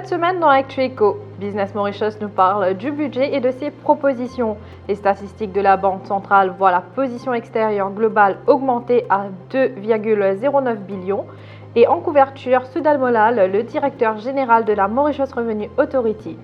Cette semaine dans ActuEco, Business Mauritius nous parle du budget et de ses propositions. Les statistiques de la Banque centrale voient la position extérieure globale augmenter à 2,09 billions. Et en couverture, Soudal Molal, le directeur général de la Mauritius Revenue Authority.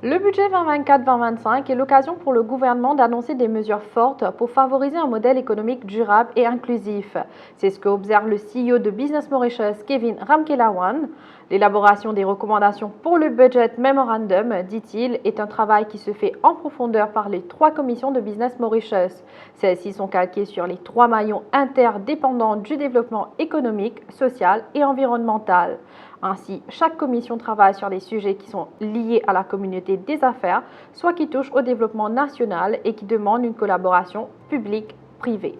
Le budget 2024-2025 est l'occasion pour le gouvernement d'annoncer des mesures fortes pour favoriser un modèle économique durable et inclusif. C'est ce qu'observe le CEO de Business Mauritius, Kevin Ramkelawan. L'élaboration des recommandations pour le Budget Memorandum, dit-il, est un travail qui se fait en profondeur par les 3 commissions de Business Mauritius. Celles-ci sont calquées sur les 3 maillons interdépendants du développement économique, social et environnemental. Ainsi, chaque commission travaille sur des sujets qui sont liés à la communauté des affaires, soit qui touchent au développement national et qui demandent une collaboration publique-privée.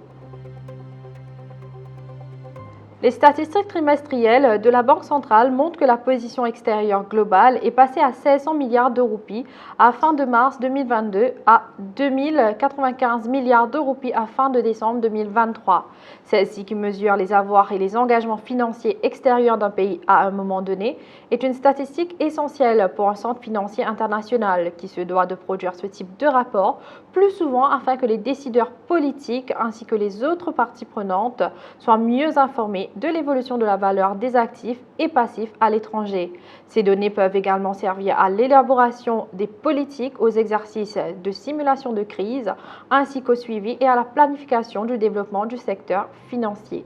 Les statistiques trimestrielles de la Banque centrale montrent que la position extérieure globale est passée à 1600 milliards de roupies à fin de mars 2022 à 2095 milliards de roupies à fin de décembre 2023. Celle-ci, qui mesure les avoirs et les engagements financiers extérieurs d'un pays à un moment donné, est une statistique essentielle pour un centre financier international qui se doit de produire ce type de rapport plus souvent afin que les décideurs politiques ainsi que les autres parties prenantes soient mieux informés de l'évolution de la valeur des actifs et passifs à l'étranger. Ces données peuvent également servir à l'élaboration des politiques, aux exercices de simulation de crise, ainsi qu'au suivi et à la planification du développement du secteur financier.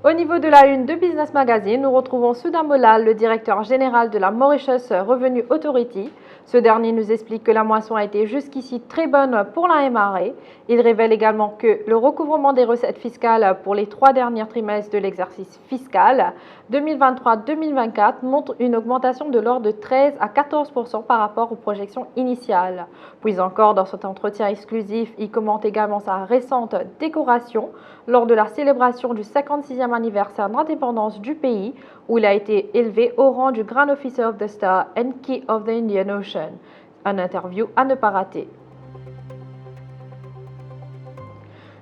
Au niveau de la une de Business Magazine, nous retrouvons Soudal Molal, le directeur général de la Mauritius Revenue Authority. Ce dernier nous explique que la moisson a été jusqu'ici très bonne pour la MRA. Il révèle également que le recouvrement des recettes fiscales pour les 3 derniers trimestres de l'exercice fiscal 2023-2024 montre une augmentation de l'ordre de 13 à 14% par rapport aux projections initiales. Puis encore, dans cet entretien exclusif, il commente également sa récente décoration lors de la célébration du 56e anniversaire d'indépendance du pays, où il a été élevé au rang du Grand Officer of the Star and Key of the Indian Ocean. Un interview à ne pas rater.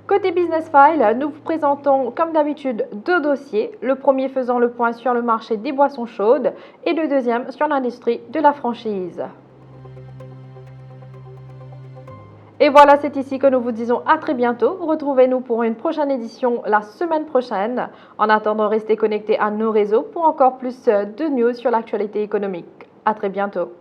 Côté Business File, nous vous présentons comme d'habitude 2 dossiers, le premier faisant le point sur le marché des boissons chaudes et le deuxième sur l'industrie de la franchise. Et voilà, c'est ici que nous vous disons à très bientôt. Retrouvez-nous pour une prochaine édition la semaine prochaine. En attendant, restez connectés à nos réseaux pour encore plus de news sur l'actualité économique. À très bientôt.